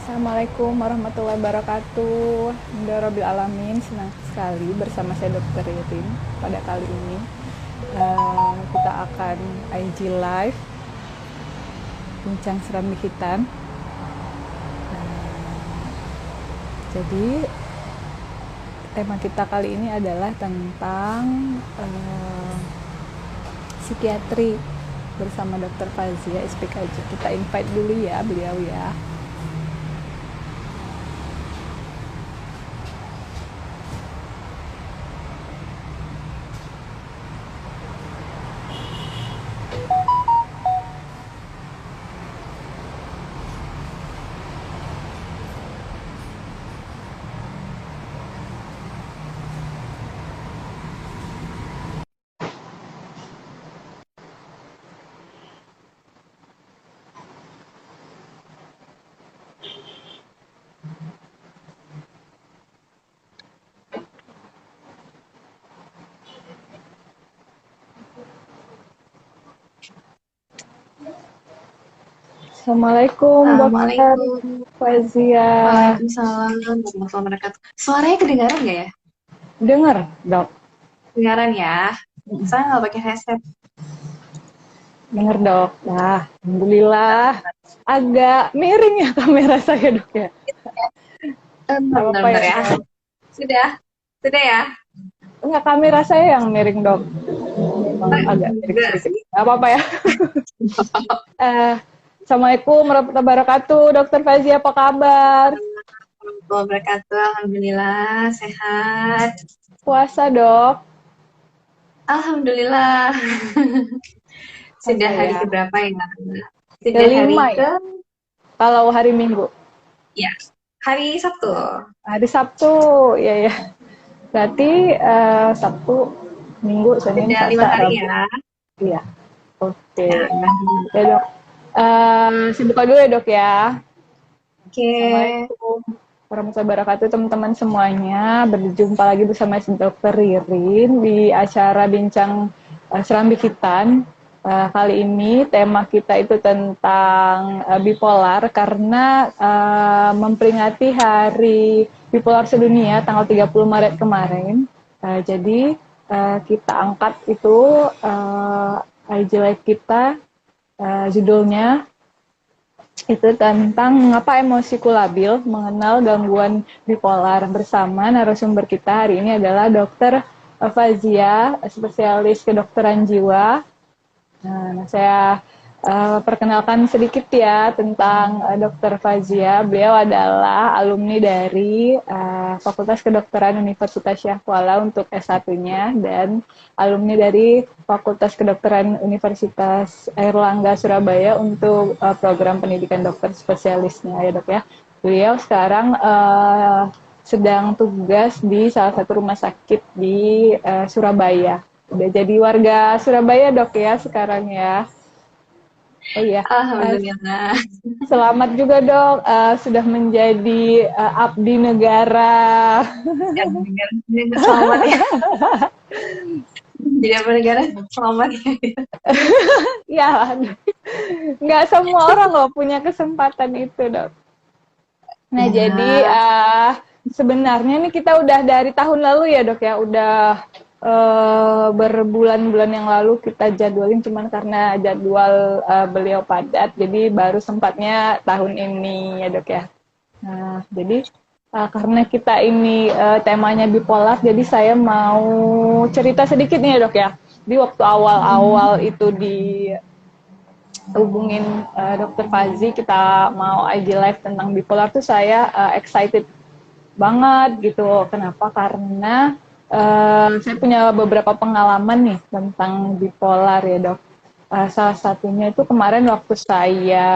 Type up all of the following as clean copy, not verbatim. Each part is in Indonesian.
Assalamualaikum warahmatullahi wabarakatuh. Alhamdulillahirabbil alamin. Senang sekali bersama saya Dr. Ririn. Pada kali ini kita akan IG live bincang serambi hitam. Jadi tema kita kali ini adalah tentang psikiatri bersama Dr. Fazia SPKJ. Kita invite dulu ya beliau ya. Assalamualaikum Dr. Assalamualaikum. Fazia. Waalaikumsalam warahmatullahi wabarakatuh. Suaranya kedengaran nggak ya? Dengar dok? Kedengaran ya. Saya nggak pakai headset. Dengar dok. Nah, alhamdulillah. Agak miring ya kamera saya dok ya. Bentar ya. Sudah? Sudah ya? Enggak, kamera saya yang miring dok. Memang agak miring sedikit. Gak apa-apa ya. Assalamualaikum warahmatullahi wabarakatuh. Dr. Fazia apa kabar? Warahmatullahi wabarakatuh. Alhamdulillah sehat. Puasa dok? Alhamdulillah. Sudah hari keberapa ya? Sudah hari ke? Kalau hari Minggu. Ya, hari Sabtu. Hari Sabtu, ya ya. Berarti Sabtu, Minggu, Senin, Sudah 5 Selasa, hari Rabu. ya? Iya. Oke. Ya dok. Saya buka dulu ya dok ya. Oke. Assalamualaikum warahmatullahi wabarakatuh teman-teman semuanya. Berjumpa lagi bersama Dr. Ririn di acara bincang serambi hitam. Kali ini tema kita itu tentang bipolar karena memperingati Hari Bipolar Sedunia tanggal 30 Maret kemarin. Jadi kita angkat itu IG Live kita, judulnya itu tentang mengapa emosiku labil, mengenal gangguan bipolar. Bersama narasumber kita hari ini adalah Dr. Fazia, spesialis kedokteran jiwa. Nah, saya perkenalkan sedikit ya tentang Dr. Fazia. Beliau adalah alumni dari Fakultas Kedokteran Universitas Syah Kuala untuk S1-nya dan alumni dari Fakultas Kedokteran Universitas Airlangga Surabaya untuk program pendidikan dokter spesialisnya ya dok ya. Beliau sekarang sedang tugas di salah satu rumah sakit di Surabaya. Udah jadi warga Surabaya dok ya sekarang ya. Oh iya. Alhamdulillah. Selamat juga dok, sudah menjadi abdi negara. Selamat ya. Jadi abdi negara, selamat ya. Ya, nggak semua orang loh punya kesempatan itu dok. Nah jadi sebenarnya nih kita udah dari tahun lalu ya dok ya, udah berbulan-bulan yang lalu kita jadwalin, cuman karena jadwal beliau padat jadi baru sempatnya tahun ini ya dok ya. Nah jadi karena kita ini temanya bipolar, jadi saya mau cerita sedikit nih ya dok ya. Di waktu awal-awal itu hubungin Dr. Fazi, kita mau IG live tentang bipolar tuh saya excited banget gitu. Kenapa? Karena saya punya beberapa pengalaman nih tentang bipolar ya dok. Salah satunya itu kemarin waktu saya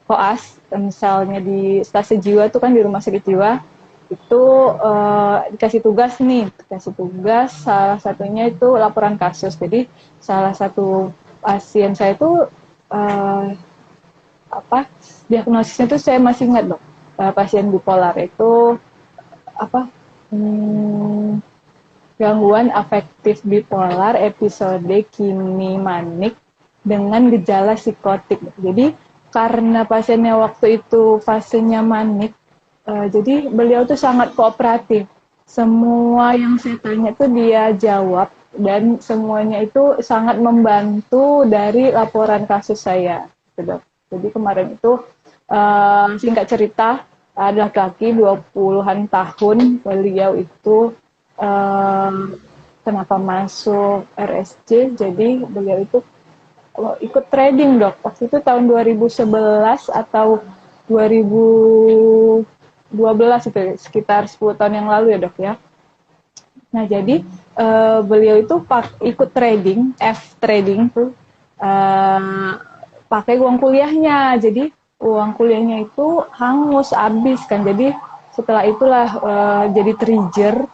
koas, misalnya di stasi jiwa tuh kan di rumah sakit jiwa, itu dikasih tugas salah satunya itu laporan kasus. Jadi salah satu pasien saya itu diagnosisnya tuh saya masih ingat dok, pasien bipolar itu gangguan afektif bipolar episode kini manik dengan gejala psikotik. Jadi karena pasiennya waktu itu fasenya manik, jadi beliau tuh sangat kooperatif. Semua yang saya tanya tuh dia jawab dan semuanya itu sangat membantu dari laporan kasus saya, gitu, Dok. Jadi kemarin itu singkat cerita ada laki-laki 20-an tahun, beliau itu eh, kenapa masuk RSC, jadi beliau itu ikut trading, Dok. Waktu itu tahun 2011 atau 2012 itu, sekitar 10 tahun yang lalu ya, Dok ya. Nah, jadi beliau itu ikut trading, F trading tuh pakai uang kuliahnya. Jadi uang kuliahnya itu hangus habis kan. Jadi setelah itulah jadi trigger,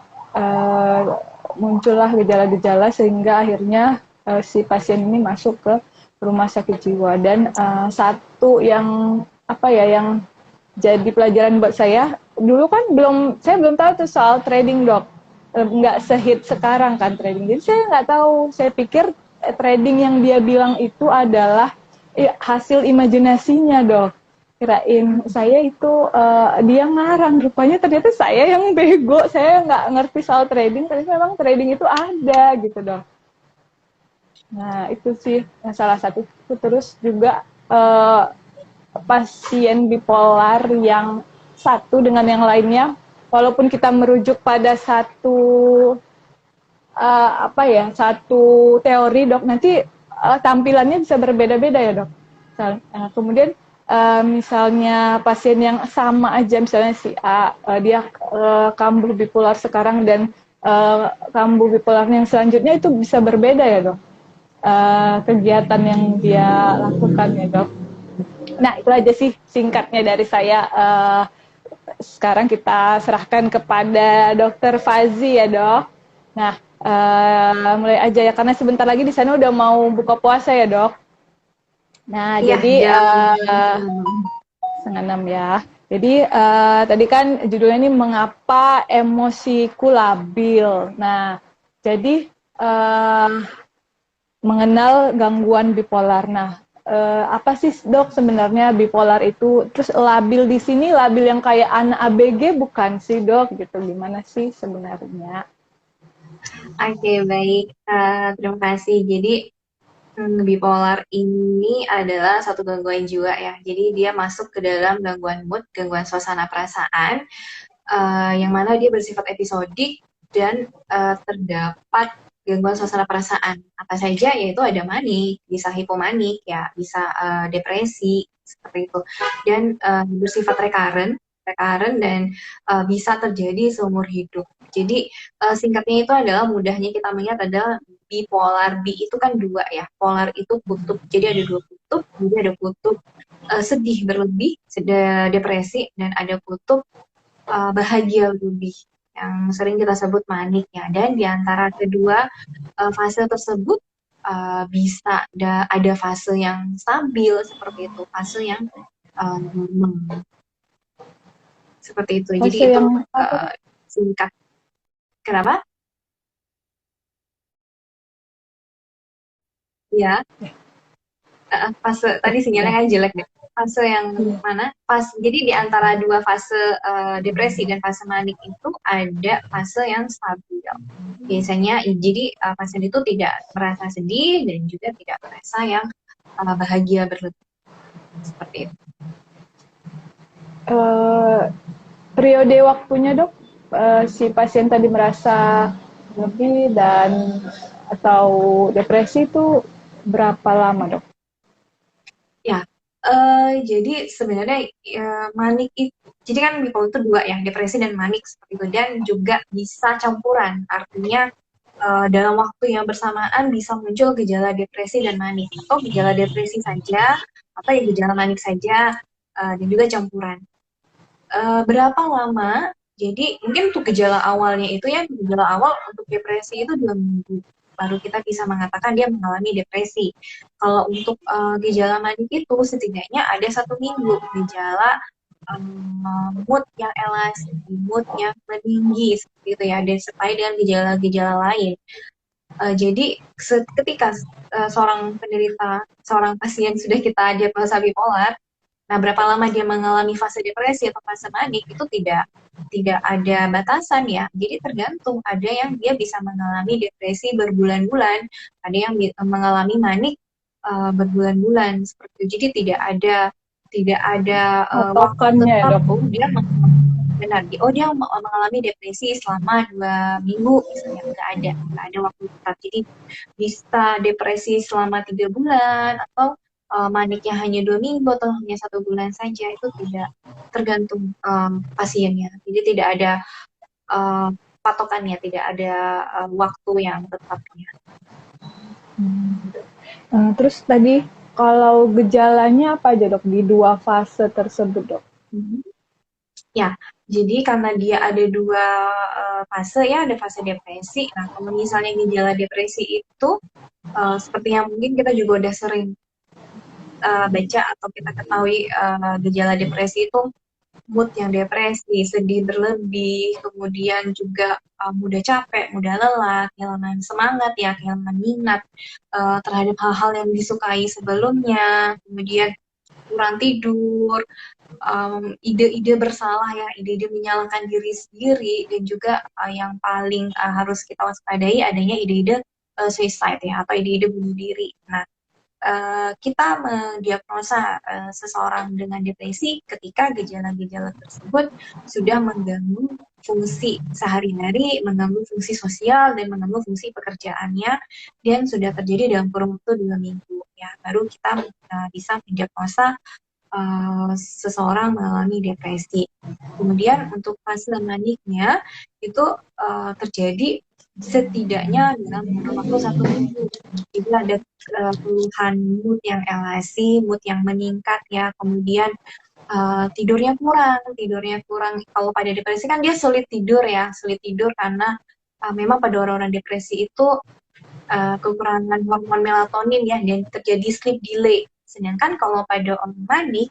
muncullah gejala-gejala sehingga akhirnya si pasien ini masuk ke rumah sakit jiwa. Dan satu yang apa ya, yang jadi pelajaran buat saya, dulu kan saya belum tahu tuh soal trading, Dok. Nggak sehit sekarang kan trading, jadi saya nggak tahu, saya pikir trading yang dia bilang itu adalah hasil imajinasinya, Dok. Kirain saya itu dia ngarang, rupanya ternyata saya yang bego, saya nggak ngerti soal trading, tapi memang trading itu ada gitu, Dok. Nah itu sih salah satu. Terus juga pasien bipolar yang satu dengan yang lainnya, walaupun kita merujuk pada satu teori, Dok, nanti tampilannya bisa berbeda-beda ya, Dok. Kemudian misalnya pasien yang sama aja, misalnya si A, dia kambuh bipolar sekarang dan kambuh bipolarnya yang selanjutnya itu bisa berbeda ya, Dok. Kegiatan yang dia lakukan ya, Dok. Nah, itu aja sih singkatnya dari saya. Sekarang kita serahkan kepada Dokter Fazi ya, Dok. Nah, mulai aja ya, karena sebentar lagi di sana udah mau buka puasa ya, Dok. Nah, Iya, jadi jam 5:30 ya. Jadi tadi kan judulnya ini mengapa emosiku labil. Nah, jadi mengenal gangguan bipolar. Nah, apa sih, Dok, sebenarnya bipolar itu? Terus labil di sini labil yang kayak anak ABG bukan sih, Dok? Gitu, gimana sih sebenarnya? Oke, baik. Terima kasih. Jadi, bipolar ini adalah satu gangguan jiwa ya. Jadi dia masuk ke dalam gangguan mood, gangguan suasana perasaan, yang mana dia bersifat episodik dan terdapat gangguan suasana perasaan apa saja, yaitu ada manik, bisa hipomanik ya, bisa depresi seperti itu, dan bersifat recurrent dan bisa terjadi seumur hidup. Jadi singkatnya itu adalah, mudahnya kita melihat adalah bipolar. B itu kan dua ya, polar itu kutub. Jadi ada dua kutub, jadi ada kutub sedih berlebih, depresi, dan ada kutub bahagia lebih yang sering kita sebut manik ya. Dan di antara kedua fase tersebut bisa ada fase yang stabil seperti itu, fase yang normal seperti itu. Jadi Fase itu yang apa? singkat. Kenapa? Ya, fase tadi sinyalnya kan jelek deh. Fase yang mana? Jadi di antara dua fase depresi dan fase manik itu ada fase yang stabil. Biasanya jadi pasien itu tidak merasa sedih dan juga tidak merasa yang bahagia berlebih seperti itu. Periode waktunya, Dok, si pasien tadi merasa lebih dan atau depresi itu berapa lama, Dok? Ya, jadi sebenarnya manik itu, jadi kan bipolar itu dua ya, depresi dan manik seperti itu, dan juga bisa campuran, artinya dalam waktu yang bersamaan bisa muncul gejala depresi dan manik, atau gejala depresi saja, atau ya gejala manik saja, dan juga campuran. Berapa lama? Jadi mungkin untuk gejala awalnya itu ya, gejala awal untuk depresi itu 2 minggu baru kita bisa mengatakan dia mengalami depresi. Kalau untuk gejala manik itu setidaknya ada 1 minggu gejala mood yang elastisi, mood yang meninggi seperti itu ya, dan sertai dengan gejala-gejala lain. Jadi ketika seorang pasien sudah kita diagnosa bipolar, Nah, berapa lama dia mengalami fase depresi atau fase manik itu tidak ada batasan ya. Jadi tergantung. Ada yang dia bisa mengalami depresi berbulan-bulan, ada yang mengalami manik berbulan-bulan seperti itu. Jadi tidak ada waktu Patokannya ya, Dok. tertentu dia benar. Oh, dia mengalami depresi selama 2 minggu misalnya. Nggak ada waktu tetap. Jadi bisa depresi selama 3 bulan atau maniknya hanya 2 minggu atau hanya 1 bulan saja, itu tidak tergantung pasiennya. Jadi tidak ada uh, patokannya, tidak ada waktu yang tetapnya. Terus tadi kalau gejalanya apa aja, Dok, di dua fase tersebut, Dok? Ya, jadi karena dia ada dua fase ya, ada fase depresi. Nah, kalau misalnya gejala depresi itu seperti yang mungkin kita juga udah sering baca atau kita ketahui, gejala depresi itu mood yang depresi, sedih berlebih, kemudian juga mudah capek, mudah lelah, kehilangan semangat ya, kehilangan minat terhadap hal-hal yang disukai sebelumnya, kemudian kurang tidur, ide-ide bersalah ya, ide-ide menyalahkan diri sendiri, dan juga yang paling harus kita waspadai adanya ide-ide suicide ya, atau ide-ide bunuh diri. Nah, kita mendiagnosa seseorang dengan depresi ketika gejala-gejala tersebut sudah mengganggu fungsi sehari-hari, mengganggu fungsi sosial, dan mengganggu fungsi pekerjaannya, dan sudah terjadi dalam kurun waktu 2 minggu. Ya, baru kita bisa mendiagnosa seseorang mengalami depresi. Kemudian untuk fase maniknya itu terjadi setidaknya dalam waktu 1 minggu. Jadi ada keluhan mood yang elasi, mood yang meningkat ya, kemudian tidurnya kurang. Kalau pada depresi kan dia sulit tidur ya, sulit tidur karena memang pada orang-orang depresi itu kekurangan hormon melatonin ya, dan terjadi sleep delay. Sedangkan kalau pada orang manik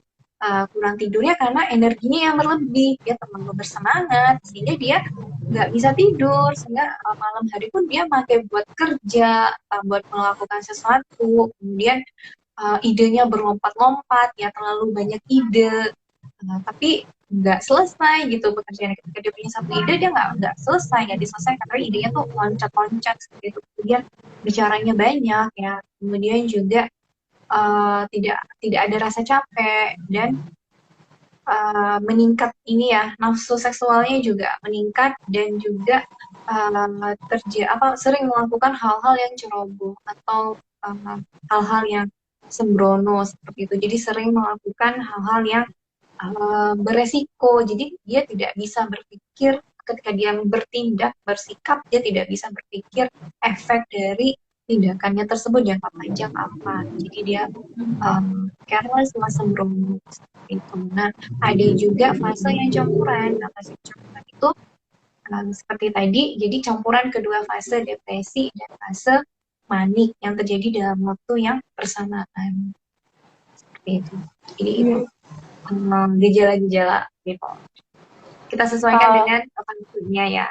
kurang tidurnya karena energinya yang berlebih, dia terlalu bersemangat sehingga dia nggak bisa tidur, sehingga malam hari pun dia pakai buat kerja, buat melakukan sesuatu, kemudian idenya berlompat-lompat ya, terlalu banyak ide, tapi nggak selesai gitu pekerjaan. Ketika dia punya satu ide, dia nggak selesai, nggak diselesaikan karena idenya tuh loncat-loncat seperti itu. Kemudian bicaranya banyak ya, kemudian juga tidak ada rasa capek, dan meningkat ini ya, nafsu seksualnya juga meningkat, dan juga sering melakukan hal-hal yang ceroboh atau hal-hal yang sembrono seperti itu. Jadi sering melakukan hal-hal yang beresiko. Jadi dia tidak bisa berpikir ketika dia bertindak, bersikap, dia tidak bisa berpikir efek dari tindakannya tersebut jangka panjang apa. Jadi dia careless, sembrono seperti itu. Nah, ada juga fase yang campuran. Nah, fase campuran itu seperti tadi, jadi campuran kedua fase depresi dan fase manik yang terjadi dalam waktu yang bersamaan. Seperti itu. Jadi itu gejala-gejala bipolar. Kita sesuaikan dengan magnitudenya ya.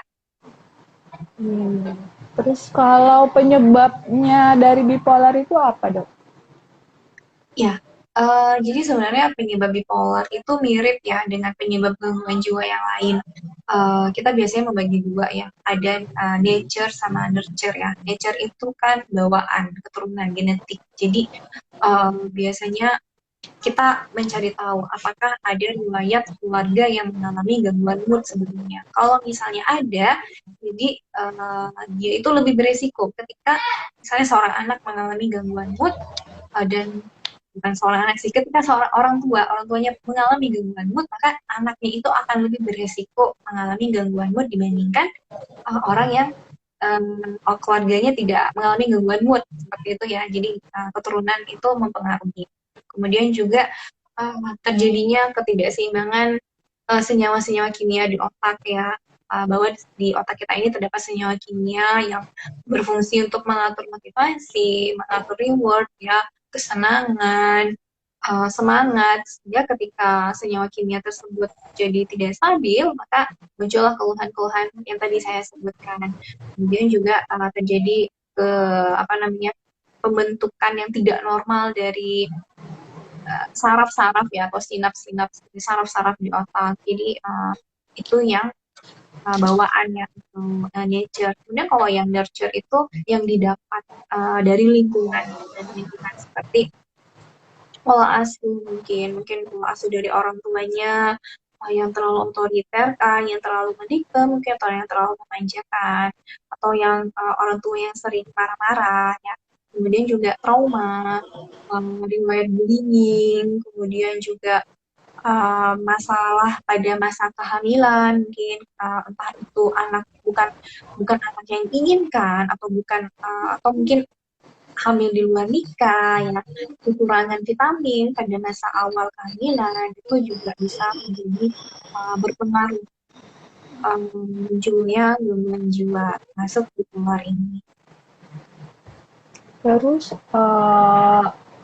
Terus kalau penyebabnya dari bipolar itu apa, Dok? Ya, jadi sebenarnya penyebab bipolar itu mirip ya dengan penyebab gangguan jiwa yang lain. Kita biasanya membagi dua ya, ada nature sama nurture ya. Nature itu kan bawaan, keturunan, genetik. Jadi biasanya kita mencari tahu apakah ada riwayat keluarga yang mengalami gangguan mood sebelumnya. Kalau misalnya ada, jadi dia itu lebih beresiko ketika misalnya seorang anak mengalami gangguan mood, dan bukan seorang anak sih, ketika seorang orang tuanya mengalami gangguan mood, maka anaknya itu akan lebih beresiko mengalami gangguan mood dibandingkan orang yang keluarganya tidak mengalami gangguan mood seperti itu ya. Jadi keturunan itu mempengaruhi. Kemudian juga terjadinya ketidakseimbangan senyawa-senyawa kimia di otak ya, bahwa di otak kita ini terdapat senyawa kimia yang berfungsi untuk mengatur motivasi, mengatur reward ya, kesenangan, semangat. Sehingga ketika senyawa kimia tersebut jadi tidak stabil, maka muncullah keluhan-keluhan yang tadi saya sebutkan. Kemudian juga terjadi pembentukan yang tidak normal dari saraf-saraf ya atau sinaps-sinaps saraf-saraf di otak. Jadi itu yang bawaannya itu nature. Kemudian kalau yang nurture itu yang didapat dari lingkungan, seperti pola asuh mungkin pola asuh dari orang tuanya yang terlalu otoriter kan, yang terlalu menikam mungkin atau yang terlalu memanjakan atau yang orang tua yang sering marah-marah ya. Kemudian juga trauma, riwayat bullying, kemudian juga masalah pada masa kehamilan mungkin entah itu anak bukan bukan anak yang diinginkan atau bukan atau mungkin hamil di luar nikah ya, kekurangan vitamin pada masa awal kehamilan itu juga bisa menjadi berpengaruh munculnya gangguan jiwa masuk di luar ini. Terus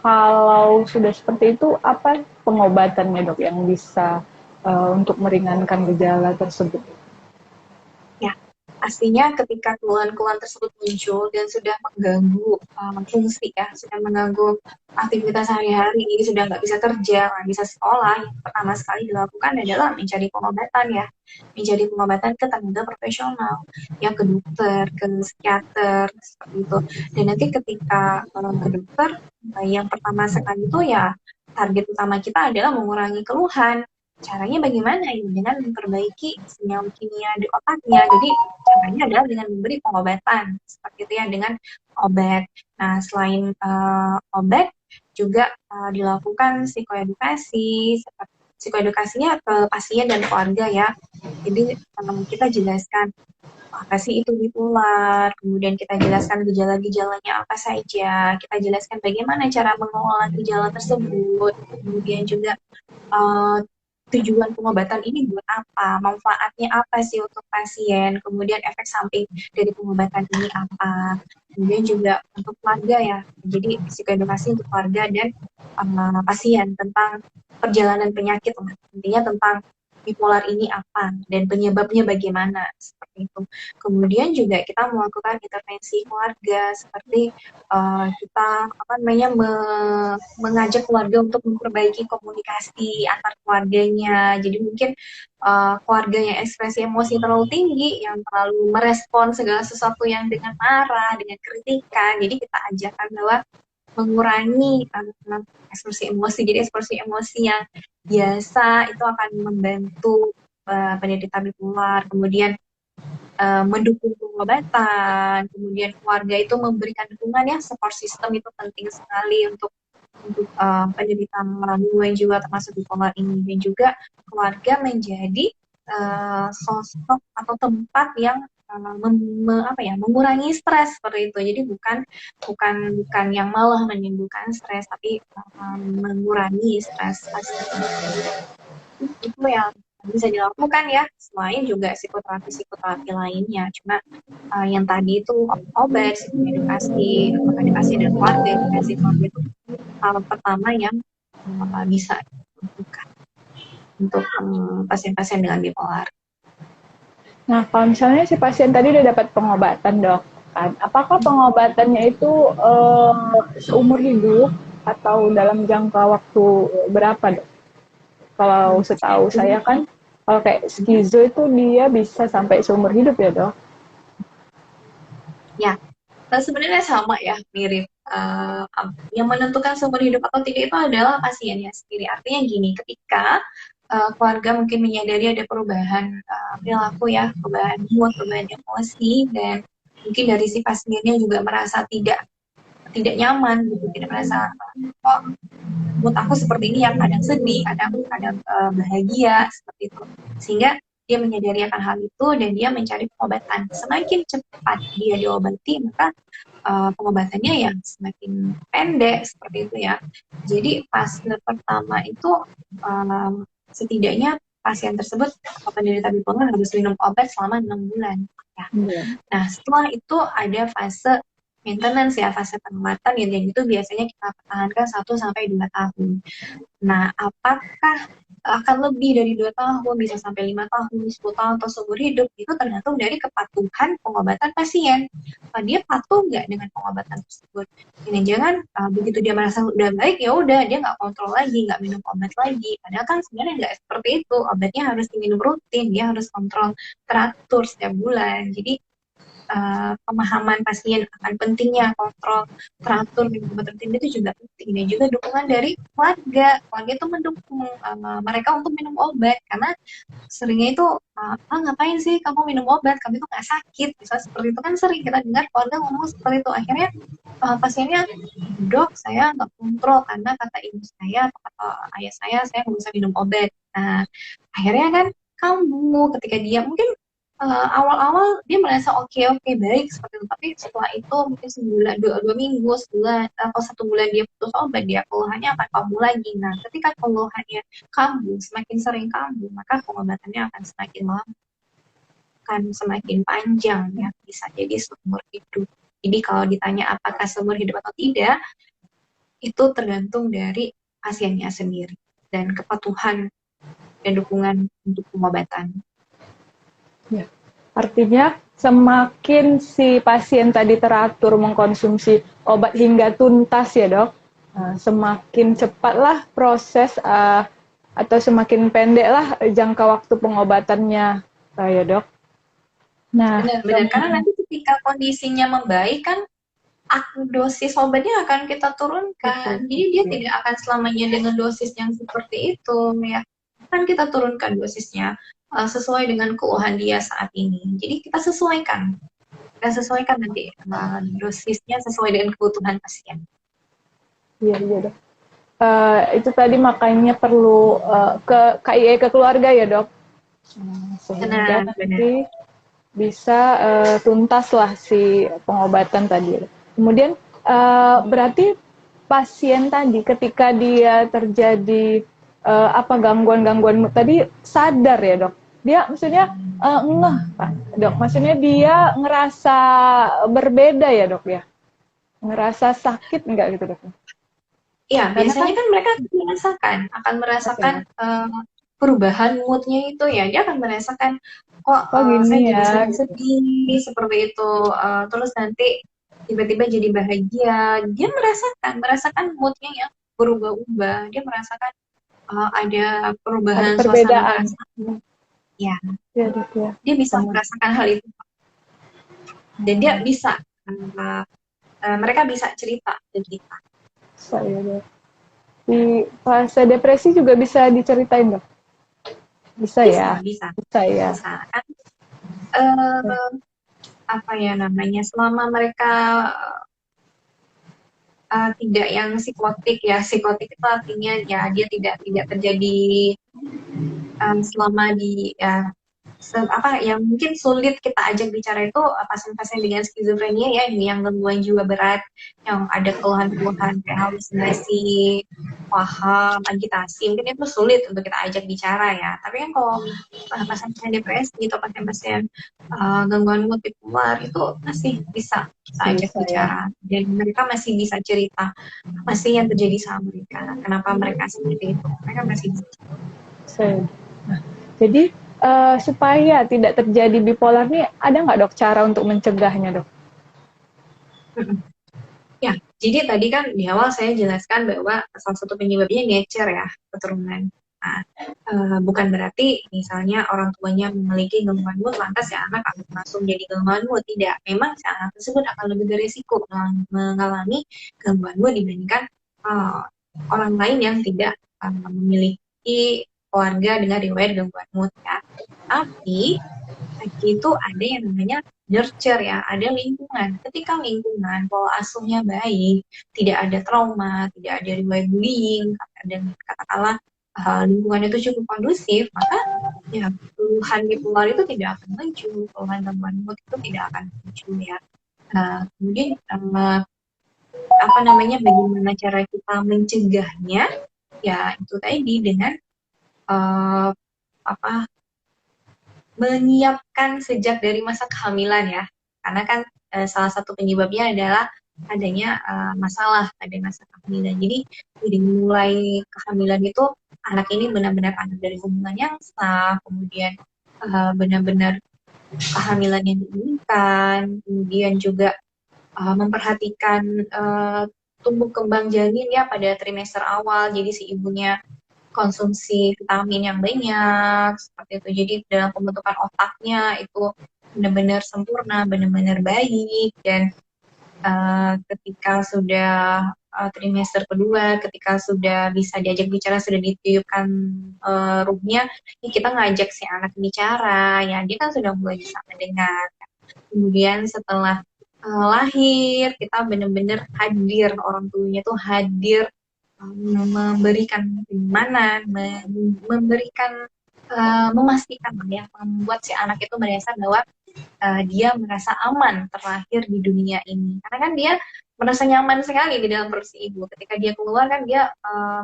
kalau sudah seperti itu, apa pengobatannya dok yang bisa untuk meringankan gejala tersebut? Ya, pastinya ketika keluhan-keluhan tersebut muncul dan sudah mengganggu fungsi ya, sudah mengganggu aktivitas sehari-hari, sudah nggak bisa kerja, nggak bisa sekolah, yang pertama sekali dilakukan adalah mencari pengobatan ya, mencari pengobatan ke tenaga profesional, yang ke dokter, ke psikiater, seperti itu. Dan nanti ketika ke dokter, yang pertama sekali itu ya target utama kita adalah mengurangi keluhan. Caranya bagaimana? Ya, dengan memperbaiki sinyal kimia di otaknya. Jadi caranya adalah dengan memberi pengobatan seperti itu ya, dengan obat. Nah, selain obat juga dilakukan psikoedukasi. Psikoedukasinya ke pasien dan keluarga ya. Jadi kita jelaskan apa sih itu bipolar, kemudian kita jelaskan gejala-gejalanya apa saja, kita jelaskan bagaimana cara mengelola gejala tersebut, kemudian juga uh, tujuan pengobatan ini buat apa, manfaatnya apa sih untuk pasien, kemudian efek samping dari pengobatan ini apa, kemudian juga untuk keluarga ya, jadi psikoedukasi untuk keluarga dan pasien tentang perjalanan penyakit, intinya tentang bipolar ini apa dan penyebabnya bagaimana seperti itu. Kemudian juga kita melakukan intervensi keluarga seperti kita apa namanya mengajak keluarga untuk memperbaiki komunikasi antar keluarganya. Jadi mungkin keluarga yang ekspresi emosi terlalu tinggi, yang terlalu merespon segala sesuatu yang dengan marah, dengan kritikan. Jadi kita ajarkan bahwa mengurangi ekspresi emosi. Jadi ekspresi emosi yang biasa itu akan membantu penderita bipolar. Kemudian mendukung pengobatan, kemudian keluarga itu memberikan dukungan ya, support system itu penting sekali untuk penderita gangguan jiwa termasuk bipolar ini, dan juga keluarga menjadi sosok atau tempat yang mengurangi stres seperti itu. Jadi bukan yang malah menimbulkan stres, tapi mengurangi stres itu yang bisa dilakukan ya, selain juga psikoterapi lainnya. Cuma yang tadi itu obat, edukasi dan keluarga, edukasi keluarga itu hal pertama yang bisa dilakukan untuk pasien-pasien dengan bipolar. Nah, kalau misalnya si pasien tadi udah dapat pengobatan dok, kan, apakah pengobatannya itu seumur hidup atau dalam jangka waktu berapa dok? Kalau setahu saya kan, kalau kayak skizo itu dia bisa sampai seumur hidup ya dok? Ya, sebenarnya sama ya, mirip. Yang menentukan seumur hidup atau tidak itu adalah pasiennya sendiri. Artinya gini, ketika keluarga mungkin menyadari ada perubahan perilaku ya, perubahan mood, perubahan emosi, dan mungkin dari si pasiennya juga merasa tidak nyaman gitu, tidak merasa kok mood aku seperti ini, yang kadang sedih, kadang bahagia seperti itu, sehingga dia menyadari akan hal itu dan dia mencari pengobatan. Semakin cepat dia diobati, maka pengobatannya yang semakin pendek seperti itu ya. Jadi fase pertama itu setidaknya pasien tersebut atau penderita bipolar harus minum obat selama 6 bulan. Ya. Nah, setelah itu ada fase maintenance ya, fase penguatan yang itu biasanya kita pertahankan 1-2 tahun. Nah, apakah akan lebih dari 2 tahun, bisa sampai 5 tahun, 10 tahun, atau seumur hidup, itu tergantung dari kepatuhan pengobatan pasien. Dia patuh nggak dengan pengobatan tersebut? Jangan-jangan begitu dia merasa udah baik, ya udah dia nggak kontrol lagi, nggak minum obat lagi. Padahal kan sebenarnya nggak seperti itu. Obatnya harus diminum rutin, dia harus kontrol teratur setiap bulan. Jadi pemahaman pasien akan pentingnya kontrol teratur minum obat rutin itu juga penting, dan juga dukungan dari keluarga itu mendukung mereka untuk minum obat, karena seringnya itu ngapain sih kamu minum obat, kamu itu nggak sakit, misalnya seperti itu kan sering kita dengar keluarga ngomong seperti itu. Akhirnya pasiennya, dok saya nggak kontrol karena kata ibu saya atau kata ayah saya nggak bisa minum obat. Nah akhirnya kan kamu, ketika dia mungkin awal-awal dia merasa oke oke baik seperti itu, tapi setelah itu mungkin sebulan, dua minggu, sebulan atau 1 bulan dia putus obat, dia keluhannya akan kambuh lagi. Nah ketika keluhannya kambuh, semakin sering kambuh, maka pengobatannya akan semakin lama, akan semakin panjang, ya bisa jadi seumur hidup. Jadi kalau ditanya apakah seumur hidup atau tidak, itu tergantung dari pasiennya sendiri dan kepatuhan dan dukungan untuk pengobatan. Ya. Artinya semakin si pasien tadi teratur mengkonsumsi obat hingga tuntas ya dok, semakin cepatlah proses atau semakin pendeklah jangka waktu pengobatannya ya dok. Nah, Benar-benar, karena nanti ketika kondisinya membaik kan dosis obatnya akan kita turunkan. Jadi dia tidak akan selamanya dengan dosis yang seperti itu, ya. Kan kita turunkan dosisnya sesuai dengan keluhan dia saat ini. Jadi kita sesuaikan. Kita sesuaikan nanti dosisnya sesuai dengan kebutuhan pasien. Iya, iya dok. Itu tadi makanya perlu ke KIE ke keluarga ya dok. Sehingga nanti bisa tuntas lah si pengobatan tadi. Kemudian berarti pasien tadi ketika dia terjadi gangguan-gangguan tadi sadar ya dok. Dia maksudnya ngeh Pak, dok. Maksudnya dia ngerasa berbeda ya dok ya. Ngerasa sakit enggak gitu dok? Ya, biasanya kan mereka akan merasakan perubahan moodnya itu, ya. Dia akan merasakan kok saya gini jadi ya, sedih seperti itu. Terus nanti tiba-tiba jadi bahagia. Dia merasakan moodnya yang berubah-ubah. Dia merasakan ada ada perubahan suasana perbedaan. perasaan. Ya, Ya, dok, ya. dia bisa merasakan hal itu. Dan dia bisa, mereka bisa cerita ke kita. Saya dok. Di fase depresi juga bisa diceritain dok? Bisa ya? Bisa Ya. bisa kan apa ya namanya, selama mereka tidak yang psikotik, ya psikotik itu artinya ya dia tidak terjadi selama di yang mungkin sulit kita ajak bicara itu pasien-pasien dengan skizofrenia, ya, yang gangguan jiwa berat, yang ada keluhan-keluhan kayak halusinasi, paham, agitasi, mungkin itu sulit untuk kita ajak bicara, ya. Tapi kan kalau pasien-pasien depresi atau pasien-pasien gangguan mood bipolar itu masih bisa ajak bicara, dan mereka masih bisa cerita apa sih yang terjadi sama mereka, kenapa mereka seperti itu, mereka masih bisa. Nah, jadi supaya tidak terjadi bipolar nih, ada nggak dok cara untuk mencegahnya dok? Ya, jadi tadi kan di awal saya jelaskan bahwa salah satu penyebabnya nature, ya, keturunan. Nah, bukan berarti misalnya orang tuanya memiliki gangguan mood, lantas ya anak akan langsung jadi gangguan mood. Tidak, memang si anak tersebut akan lebih berisiko mengalami gangguan mood dibandingkan orang lain yang tidak memiliki keluarga dengan riwayat gangguan mood, ya. Tapi itu ada yang namanya nurture, ya, ada lingkungan. Ketika lingkungan pola asuhnya baik, tidak ada trauma, tidak ada riwayat bullying, dan katakanlah lingkungan itu cukup kondusif, maka ya keluhan bipolar itu tidak akan muncul, keluhan gangguan mood itu tidak akan muncul, ya. Kemudian bagaimana cara kita mencegahnya, ya itu tadi dengan menyiapkan sejak dari masa kehamilan, ya, karena kan salah satu penyebabnya adalah adanya masalah pada masa kehamilan. Jadi dari mulai kehamilan itu anak ini benar-benar anak dari hubungan yang sah, kemudian benar-benar kehamilan yang diinginkan, kemudian juga memperhatikan tumbuh kembang janin ya pada trimester awal. Jadi si ibunya konsumsi vitamin yang banyak seperti itu. Jadi dalam pembentukan otaknya itu benar-benar sempurna, benar-benar baik. Dan ketika sudah trimester kedua, ketika sudah bisa diajak bicara, sudah ditiupkan ruhnya, ya kita ngajak si anak bicara, ya dia kan sudah mulai bisa mendengar. Kemudian setelah lahir, kita benar-benar hadir, orang tuanya tuh hadir, memberikan mana, memberikan, memastikan ya, membuat si anak itu merasa bahwa dia merasa aman terlahir di dunia ini. Karena kan dia merasa nyaman sekali di dalam perut si ibu. Ketika dia keluar kan dia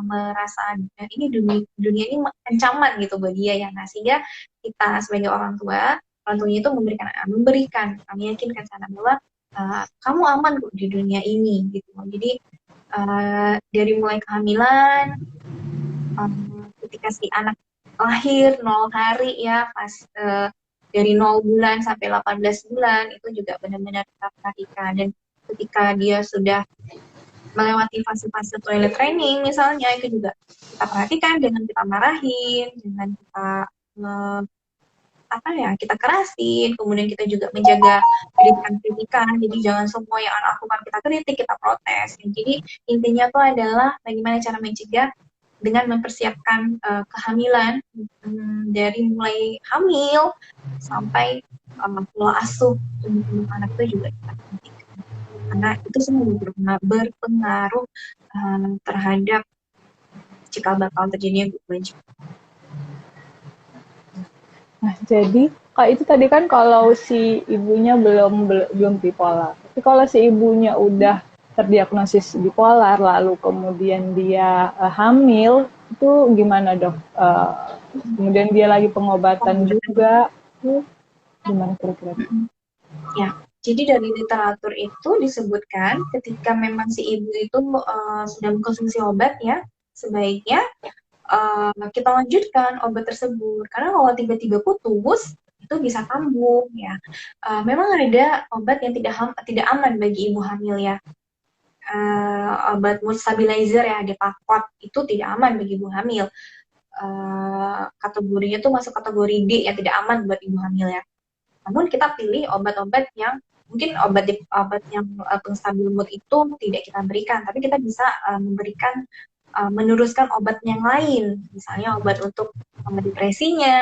merasa ini dunia ini ancaman gitu buat dia ya. Nah, sehingga kita sebagai orang tuanya itu memberikan, meyakinkan sana bahwa kamu aman kok di dunia ini gitu. Jadi dari mulai kehamilan, ketika si anak lahir 0 hari ya, pas dari 0 bulan sampai 18 bulan itu juga benar-benar kita perhatikan. Dan ketika dia sudah melewati fase-fase toilet training misalnya, itu juga kita perhatikan, dengan kita marahin, dengan kita kita kerasin, kemudian kita juga menjaga kritikan. Jadi jangan semua yang anak lakukan kita kritik, kita protes. Jadi intinya tuh adalah bagaimana cara mencegah dengan mempersiapkan kehamilan, dari mulai hamil sampai pola asuh tumbuh anak itu juga kita perhatikan. Karena itu semua berpengaruh terhadap cikal bakal terjadinya gangguan jiwa. Nah, jadi itu tadi kan kalau si ibunya belum bipolar. Tapi kalau si ibunya udah terdiagnosis bipolar, lalu kemudian dia hamil, itu gimana dok? Kemudian dia lagi pengobatan juga, gimana kira-kira? Ya, jadi dari literatur itu disebutkan ketika memang si ibu itu sudah mengkonsumsi obat ya, sebaiknya kita lanjutkan obat tersebut. Karena kalau tiba-tiba putus, itu bisa kambuh ya. Memang ada obat yang tidak aman bagi ibu hamil ya. Obat mood stabilizer ya, Depakote, itu tidak aman bagi ibu hamil. Kategorinya tuh masuk kategori D yang tidak aman buat ibu hamil ya. Namun kita pilih obat-obat yang mungkin obat yang penstabil mood itu tidak kita berikan, tapi kita bisa memberikan meneruskan obat yang lain, misalnya obat untuk depresinya,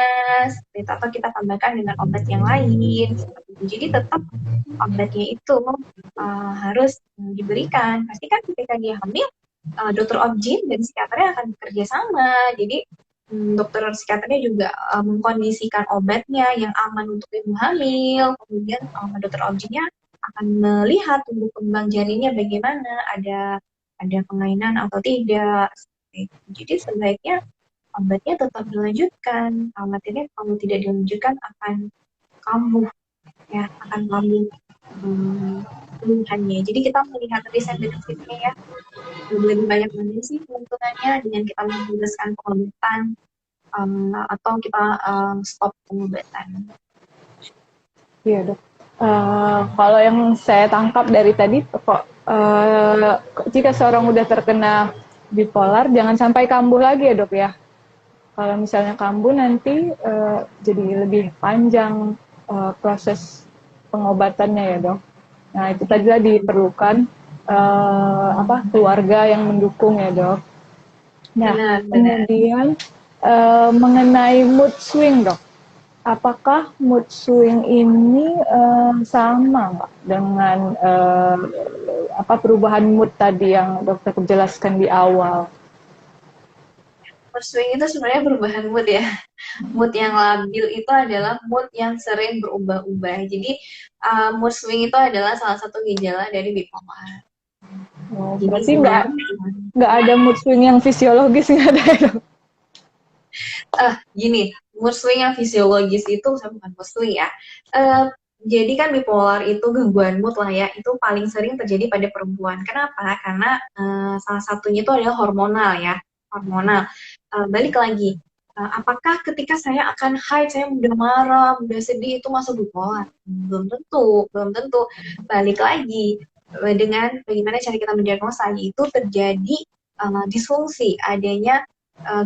atau kita tambahkan dengan obat yang lain. Jadi tetap obatnya itu harus diberikan. Pastikan ketika dia hamil, dokter obgyn dan psikiaternya akan bekerja sama. Jadi dokter psikiaternya juga mengkondisikan obatnya yang aman untuk ibu hamil. Kemudian dokter obgynnya akan melihat tumbuh kembang janinnya bagaimana, ada kelainan atau tidak. Jadi sebaiknya obatnya tetap dilanjutkan. Khawatirnya kalau tidak dilanjutkan akan kambuh ya, akan kambuh keluhannya. Jadi kita melihat riset benefitnya ya, lebih banyak mana sih keuntungannya dengan kita meneruskan pengobatan atau kita stop pengobatan. Iya dok. Kalau yang saya tangkap dari tadi, jika seorang udah terkena bipolar, jangan sampai kambuh lagi ya dok ya. Kalau misalnya kambuh nanti jadi lebih panjang proses pengobatannya ya dok. Nah itu tadilah diperlukan keluarga yang mendukung ya dok. Nah kemudian mengenai mood swing dok. Apakah mood swing ini sama nggak dengan perubahan mood tadi yang dokter jelaskan di awal? Mood swing itu sebenarnya perubahan mood ya. Mood yang labil itu adalah mood yang sering berubah-ubah. Jadi mood swing itu adalah salah satu gejala dari bipolar. Oh, berarti nggak ada mood swing yang fisiologis, nggak ada ya? Gini, mood swing yang fisiologis itu bukan mood swing ya. Jadi kan bipolar itu gangguan mood lah ya, itu paling sering terjadi pada perempuan. Kenapa? Karena salah satunya itu adalah hormonal ya, hormonal. Balik lagi, apakah ketika saya akan hide, saya mudah marah, mudah sedih, itu masuk bipolar? Belum tentu, belum tentu. Balik lagi, dengan bagaimana cara kita mendiagnosa, itu terjadi disfungsi, adanya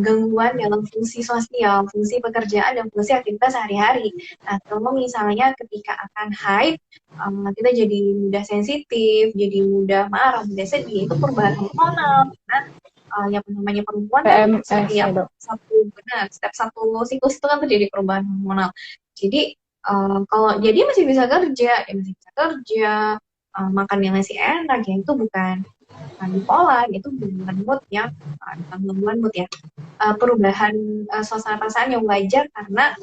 gangguan dalam fungsi sosial, fungsi pekerjaan, dan fungsi aktivitas sehari-hari. Nah, kalau misalnya ketika akan haid, kita jadi mudah sensitif, jadi mudah marah, mudah sedih, itu perubahan hormonal. Karena yang namanya perempuan kan PMS ya dok. setiap satu siklus itu kan terjadi perubahan hormonal. Jadi kalau jadi masih bisa kerja, dia masih bisa kerja, makan yang masih enak, ya itu bukan bipolar, itu gangguan mood yang gangguan mood ya. Perubahan suasana perasaan yang wajar karena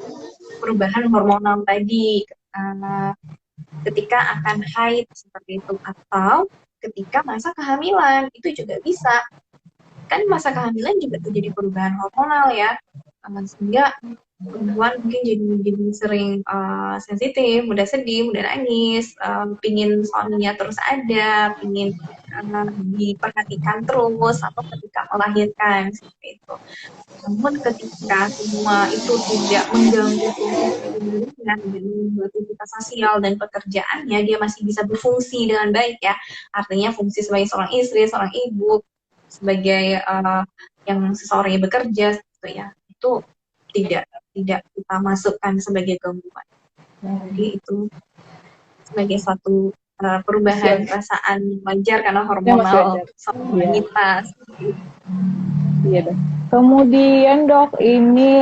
perubahan hormonal tadi ketika akan haid seperti itu, atau ketika masa kehamilan itu juga bisa. Kan masa kehamilan juga terjadi perubahan hormonal ya, sehingga perempuan mungkin jadi sering sensitif, mudah sedih, mudah nangis, pingin suaminya terus ada, pingin diperhatikan terus, atau ketika melahirkan seperti itu. Namun ketika semua itu tidak mengganggu fungsi keseharian dan mengganggu aktivitas sosial dan pekerjaannya, dia masih bisa berfungsi dengan baik ya. Artinya fungsi sebagai seorang istri, seorang ibu, sebagai yang seseorang yang bekerja gitu ya. Itu tidak kita masukkan sebagai gangguan. Jadi itu sebagai suatu perubahan perasaan wajar karena hormonal wanita. Iya dok. Kemudian dok ini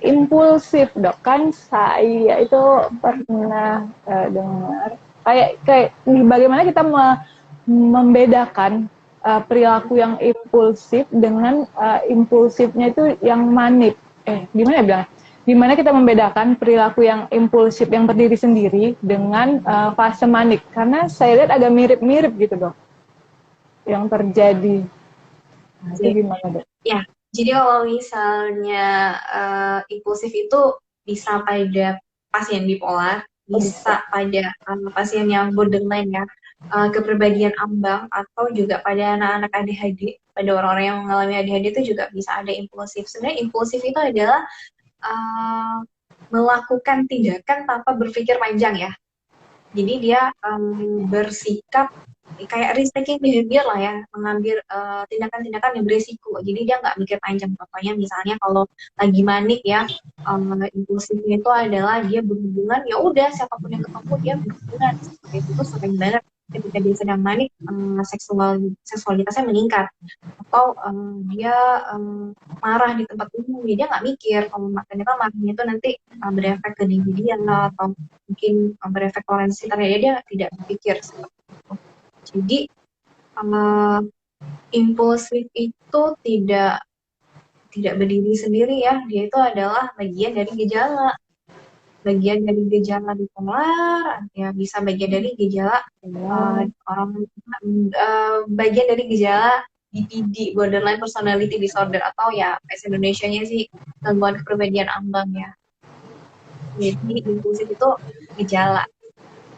impulsif dok, kan saya itu pernah dengar kayak bagaimana kita membedakan perilaku yang impulsif dengan impulsifnya itu yang manik. Gimana ya bilang? Gimana kita membedakan perilaku yang impulsif yang berdiri sendiri dengan fase manik? Karena saya lihat agak mirip-mirip gitu dok, yang terjadi. Itu gimana dok? Ya, jadi kalau misalnya impulsif itu bisa pada pasien bipolar, bisa pada pasien yang borderline ya, kepribadian ambang, atau juga pada anak-anak ADHD, pada orang-orang yang mengalami ADHD itu juga bisa ada impulsif. Sebenarnya impulsif itu adalah melakukan tindakan tanpa berpikir panjang ya. Jadi dia bersikap kayak risk-taking behavior lah ya, mengambil tindakan-tindakan yang beresiko. Jadi dia nggak mikir panjang. Contohnya misalnya kalau lagi manik ya, impulsifnya itu adalah dia berhubungan, ya udah siapapun yang ketemu dia berhubungan. Seperti itu sering banget ketika dia sedang manik, seksualitasnya meningkat. Atau dia marah di tempat umum, dia nggak mikir kalau ternyata marahnya itu nanti berefek ke diri dia, atau mungkin berefek ke orang sekitarnya, dia tidak berpikir seperti itu. Jadi impulsif itu tidak berdiri sendiri ya, dia itu adalah bagian dari gejala bipolar, ya bisa bagian dari gejala bagian dari gejala BPD, borderline personality disorder, atau ya bahasa Indonesianya sih gangguan kepribadian ambang ya. Jadi impulsif itu gejala,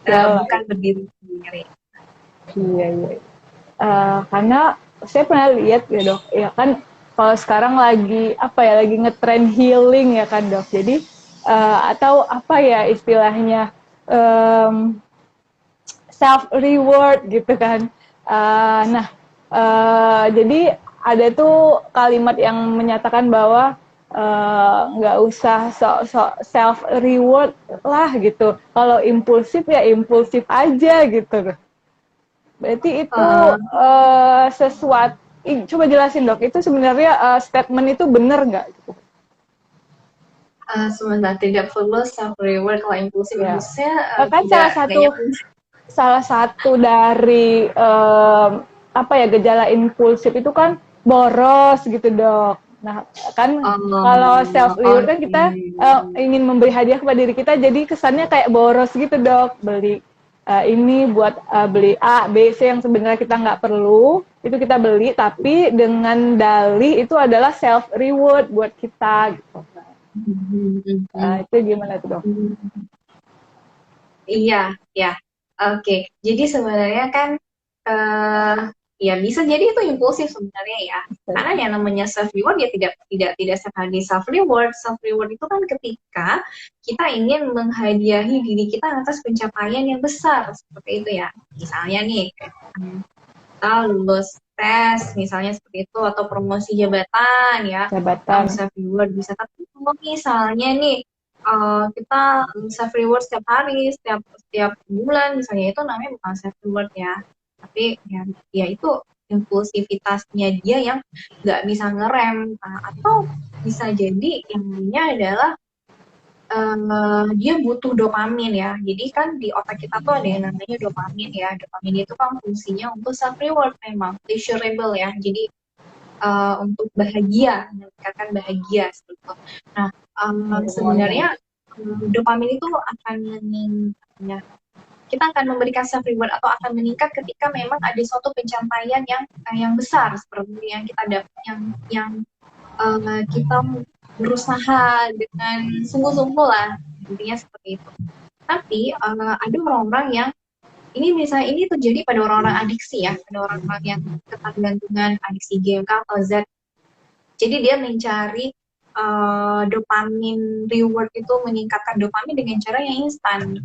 bukan berdiri sendiri. Iya. Karena saya pernah lihat ya dok, ya kan kalau sekarang lagi ngetren healing ya kan dok. Jadi atau apa ya istilahnya self reward gitu kan. Jadi ada tuh kalimat yang menyatakan bahwa nggak usah self reward lah gitu. Kalau impulsif ya impulsif aja gitu. Berarti itu sesuatu. Coba jelasin dok, itu sebenarnya statement itu benar nggak? Gitu? Sebentar, tidak perlu self reward kalau impulsif. Ya. Kan salah satu dari gejala impulsif itu kan boros gitu dok. Nah kan kalau self reward kan kita ingin memberi hadiah kepada diri kita, jadi kesannya kayak boros gitu dok, beli ini buat beli A, B, C yang sebenarnya kita nggak perlu, itu kita beli, tapi dengan dalih itu adalah self reward buat kita gitu. Itu gimana tuh dok? Iya, ya. Oke. Jadi sebenarnya kan eh ya bisa jadi itu impulsif sebenarnya ya. Karena yang namanya self reward ya tidak sekali self reward. Self reward itu kan ketika kita ingin menghadiahi diri kita atas pencapaian yang besar seperti itu ya. Misalnya nih kita lulus tes misalnya seperti itu atau promosi jabatan ya. Jabatan. Self reward bisa, tapi kalau misalnya nih kita self reward setiap hari, setiap setiap bulan misalnya, itu namanya bukan self reward ya, tapi ya, ya itu impulsivitasnya dia yang nggak bisa ngerem. Atau bisa jadi yang lainnya adalah dia butuh dopamin ya. Jadi kan di otak kita tuh ada yang namanya dopamin ya. Dopamin itu kan fungsinya untuk self reward, memang pleasurable ya. Jadi untuk bahagia, meningkatkan bahagia seperti itu. Nah, sebenarnya dopamin itu akan meningkatnya. Kita akan memberikan self reward atau akan meningkat ketika memang ada suatu pencapaian yang besar seperti yang kita dapat, yang kita berusaha dengan sungguh-sungguh lah, intinya seperti itu. Tapi ada orang-orang yang ini terjadi pada orang-orang adiksi ya, pada orang-orang yang ketergantungan adiksi game atau Z. Jadi dia mencari dopamin reward, itu meningkatkan dopamin dengan cara yang instan.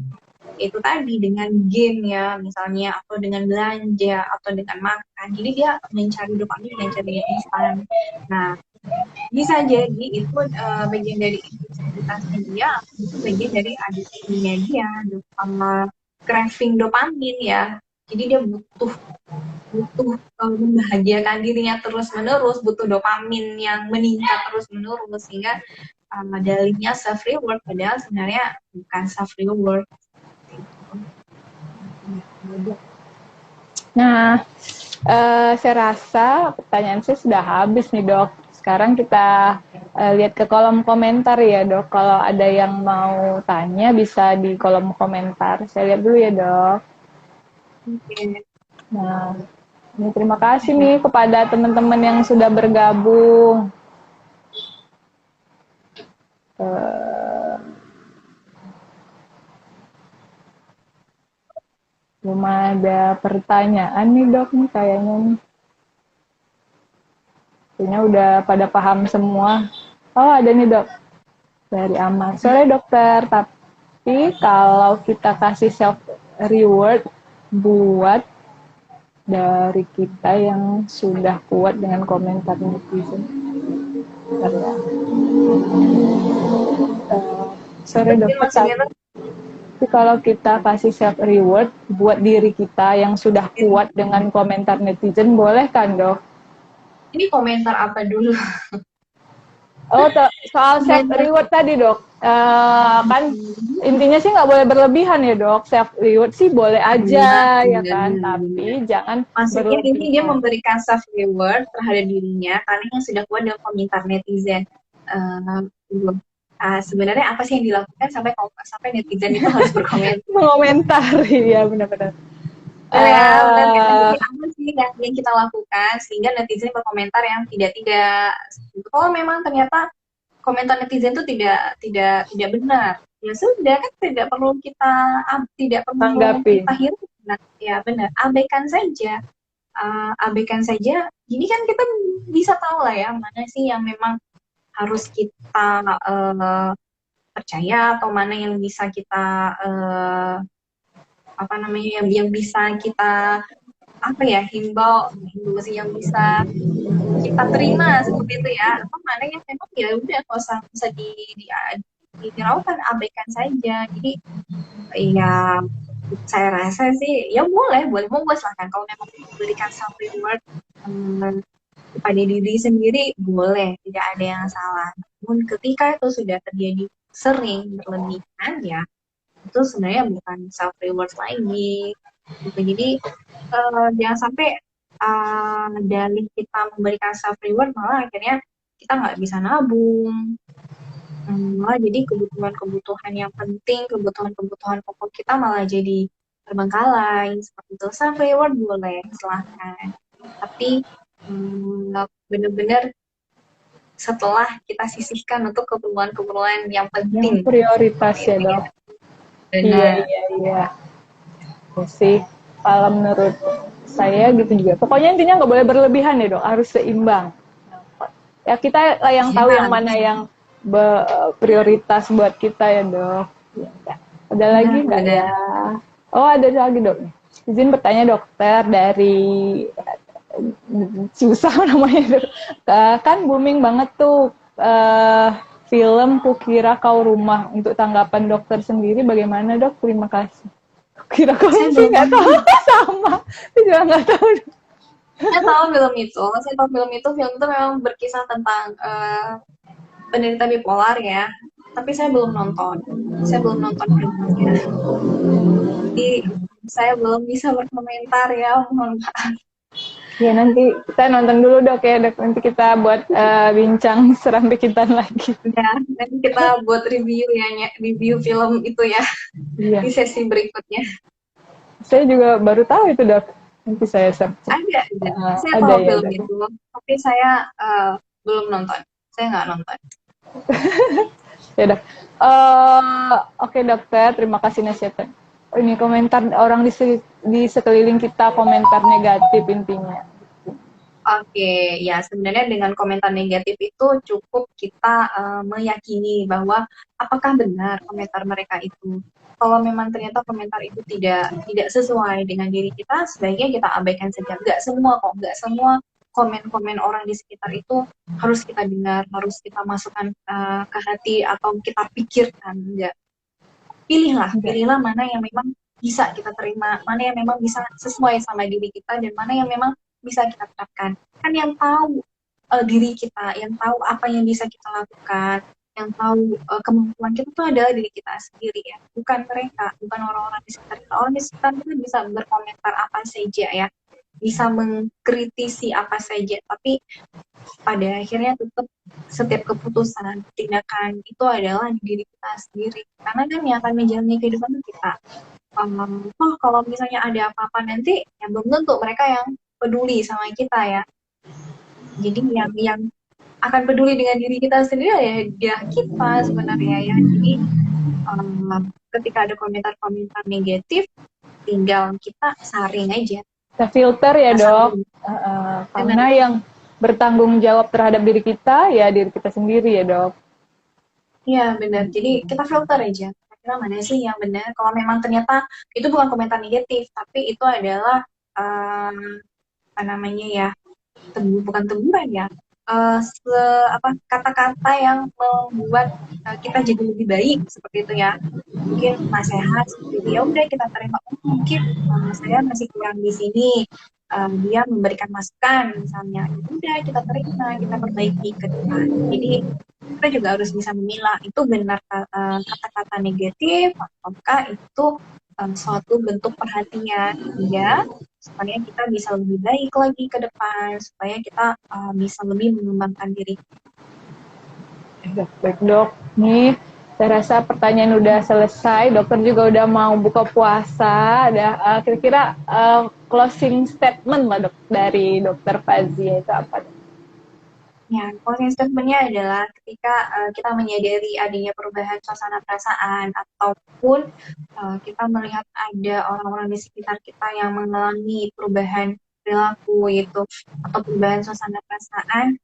Itu tadi dengan game ya misalnya, atau dengan belanja, atau dengan makan. Jadi dia mencari dopamin dengan cara yang instan. Nah, bisa jadi itu bagian dari intensitasnya dia, itu bagian dari adiksinya dia, craving dopamin ya. Jadi dia butuh butuh membahagiakan dirinya terus menerus, butuh dopamin yang meningkat terus menerus, sehingga dalihnya self reward, padahal sebenarnya bukan self reward. Nah, saya rasa pertanyaan saya sudah habis nih dok. Sekarang kita lihat ke kolom komentar ya dok. Kalau ada yang mau tanya bisa di kolom komentar. Saya lihat dulu ya dok. Oke. Nah, ini terima kasih nih kepada teman-teman yang sudah bergabung. Belum ada pertanyaan nih dok nih kayaknya nih. Kayaknya udah pada paham semua. Oh ada nih dok dari Amal. Sorry dokter, tapi kalau kita kasih self reward buat dari kita yang sudah kuat dengan komentar netizen. Ya. Sorry dokter, tapi kalau kita kasih self reward buat diri kita yang sudah kuat dengan komentar netizen, boleh kan dok? Ini komentar apa dulu? Oh, soal self reward tadi dok, kan intinya sih nggak boleh berlebihan ya dok. Self reward sih boleh aja ya kan, tapi jangan maksudnya ini dia memberikan self reward terhadap dirinya karena yang sudah kuat dengan komentar netizen. Sebenarnya apa sih yang dilakukan sampai netizen itu harus berkomentar? Mengomentari ya benar-benar. Jadi apa sih yang kita lakukan sehingga netizen berkomentar yang tidak. Kalau memang ternyata komentar netizen itu tidak benar, ya sudah kan tidak perlu kita kita hiraukan. Ya benar, abaikan saja. Jadi kan kita bisa tahu lah ya mana sih yang memang harus kita percaya, atau mana yang bisa kita yang bisa kita himbau sih, yang bisa kita terima seperti itu ya. Apa mana yang memang ya udah nggak usah dihiraukan, abaikan saja. Jadi ya saya rasa sih ya boleh monggo silahkan, kalau memang memberikan self reward pada diri sendiri boleh, tidak ada yang salah. Namun ketika itu sudah terjadi sering berlebihan ya, itu sebenarnya bukan self reward lagi gitu. Jadi jangan sampai dalih kita memberikan self reward malah akhirnya kita nggak bisa nabung, malah jadi kebutuhan-kebutuhan yang penting, kebutuhan-kebutuhan pokok kita malah jadi terbengkalai seperti itu. Self reward boleh silahkan, tapi benar-benar setelah kita sisihkan untuk keperluan-keperluan yang penting. Yang prioritas ya dok. Iya, Benar. iya, iya. Ya sih, kalau menurut saya gitu juga. Pokoknya intinya nggak boleh berlebihan ya dok, harus seimbang. Ya kita lah yang tahu yang Ya, mana yang prioritas buat kita ya dok. Ya, ada lagi nggak ya? benar-benar. Oh ada lagi dok. Izin bertanya dokter dari susah namanya dok. Kan booming banget tuh film Kukira Kau Rumah. Untuk tanggapan dokter sendiri bagaimana dok? Terima kasih. Kira kau Saya sih belum nggak tahu sama, saya juga nggak tahu. Saya tahu film itu memang berkisah tentang penderita bipolar ya. Tapi saya belum nonton filmnya. Jadi saya belum bisa berkomentar ya, mohon maaf. Ya nanti kita nonton dulu dok ya dok. Nanti kita buat bincang seram bikitan lagi. Ya, nanti kita buat review ya, review film itu ya Iya. di sesi berikutnya. Saya juga baru tahu itu dok. Nanti saya search. Ada. Saya Ada tahu ya film dok. itu, tapi saya belum nonton. Saya nggak nonton. Ya dok. Oke dokter, terima kasih nasihatnya. Ini komentar orang di sekeliling kita komentar negatif intinya. Oke, ya sebenarnya dengan komentar negatif itu cukup kita meyakini bahwa apakah benar komentar mereka itu. Kalau memang ternyata komentar itu tidak sesuai dengan diri kita, sebaiknya kita abaikan saja. Nggak semua komen-komen orang di sekitar itu harus kita dengar, harus kita masukkan ke hati atau kita pikirkan. Enggak. Pilihlah mana yang memang bisa kita terima, mana yang memang bisa sesuai sama diri kita, dan mana yang memang bisa kita terapkan. Kan yang tahu diri kita, yang tahu apa yang bisa kita lakukan, yang tahu kemampuan kita itu adalah diri kita sendiri ya, bukan mereka, bukan orang-orang di sekitar kita. Orang di sekitar kita bisa berkomentar apa saja ya, bisa mengkritisi apa saja, tapi pada akhirnya tetap setiap keputusan, tindakan itu adalah di diri kita sendiri. Karena kan yang akan menjalani kehidupan itu kita. Kalau misalnya ada apa-apa nanti, ya belum tentu mereka yang peduli sama kita ya. Jadi yang akan peduli dengan diri kita sendiri ya dia kita sebenarnya ya. Jadi ketika ada komentar-komentar negatif, tinggal kita saring aja. Kita filter ya Kita dok. saring. Karena yang bertanggung jawab terhadap diri kita ya diri kita sendiri ya dok. Iya benar. Jadi kita filter aja. Kira mana sih yang benar? Kalau memang ternyata itu bukan komentar negatif, tapi itu adalah apa namanya ya, bukan teguran ya, kata-kata yang membuat kita jadi lebih baik seperti itu ya. Mungkin nasihat seperti itu ya udah kita terima. Mungkin saya masih kurang di sini. Dia memberikan masukan misalnya, ya udah kita terima, kita perbaiki ke depan. Jadi kita juga harus bisa memilah itu benar kata-kata negatif ataukah itu suatu bentuk perhatian ya, supaya kita bisa lebih baik lagi ke depan, supaya kita bisa lebih mengembangkan diri. Baik dok, nih saya rasa pertanyaan udah selesai. Dokter juga udah mau buka puasa. Ada kira-kira closing statement lah dok dari dokter Fazia itu apa? Ya, closing statement-nya adalah ketika kita menyadari adanya perubahan suasana perasaan ataupun kita melihat ada orang-orang di sekitar kita yang mengalami perubahan perilaku itu atau perubahan suasana perasaan,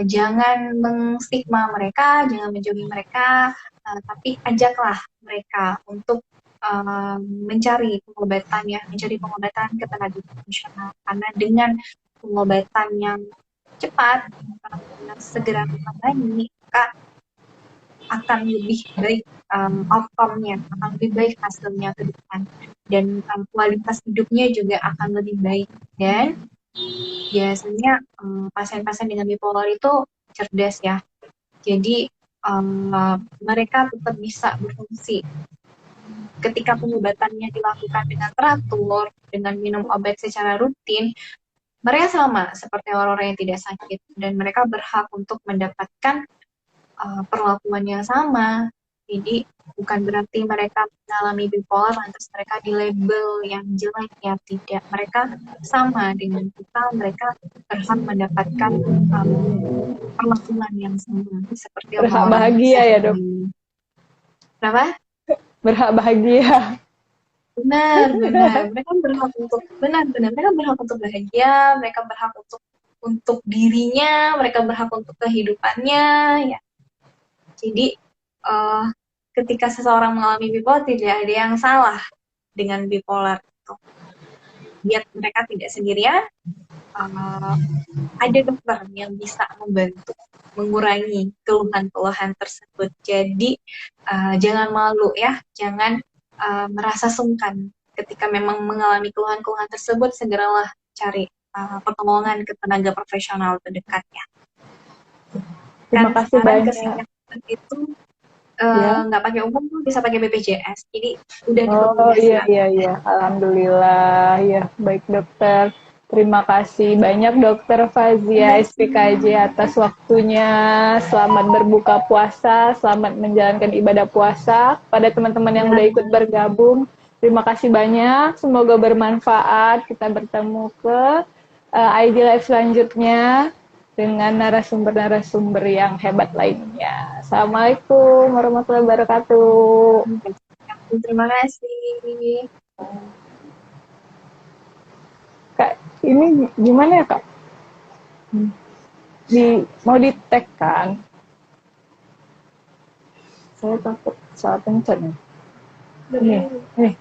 jangan mengstigma mereka, jangan menjauhi mereka, tapi ajaklah mereka untuk mencari pengobatan ya, mencari pengobatan ke tenaga profesional, karena dengan pengobatan yang cepat, segera menangani, maka akan lebih baik outcome-nya, akan lebih baik hasilnya ke depan, dan kualitas hidupnya juga akan lebih baik. Dan biasanya pasien-pasien dengan bipolar itu cerdas ya, jadi mereka tetap bisa berfungsi ketika pengobatannya dilakukan dengan teratur, dengan minum obat secara rutin. Mereka sama seperti orang-orang yang tidak sakit, dan mereka berhak untuk mendapatkan perlakuan yang sama. Jadi bukan berarti mereka mengalami bipolar lantas mereka di label yang jelek ya, tidak. Mereka sama dengan kita, mereka berhak mendapatkan perlakuan yang sama seperti Berhak orang-orang bahagia sehat. ya dok. Kenapa? berhak bahagia. Benar, benar. Mereka berhak untuk benar-benar mereka berhak untuk bahagia, mereka berhak untuk dirinya, mereka berhak untuk kehidupannya, ya. Jadi eh, ketika seseorang mengalami bipolar tidak ada yang salah dengan bipolar itu. Biar mereka tidak sendirian, eh, ada dokter yang bisa membantu mengurangi keluhan-keluhan tersebut. Jadi jangan malu ya, jangan merasa sungkan ketika memang mengalami keluhan-keluhan tersebut, segeralah cari pertolongan ke tenaga profesional terdekat ya. Terima Kan kasih sekarang banyak. kesehatan itu Ya. nggak pakai umum tuh bisa pakai BPJS, jadi udah Oh iya dipermudah. iya iya, alhamdulillah ya baik dokter. Terima kasih banyak dokter Fazia SPKJ atas waktunya. Selamat berbuka puasa, selamat menjalankan ibadah puasa. Pada teman-teman yang udah ikut bergabung, terima kasih banyak. Semoga bermanfaat. Kita bertemu ke ID Live selanjutnya dengan narasumber-narasumber yang hebat lainnya. Assalamualaikum warahmatullahi wabarakatuh. Terima kasih. Kak, ini gimana ya Kak? Mau di tag kan? Saya takut salah pencet nih. Nih, nih.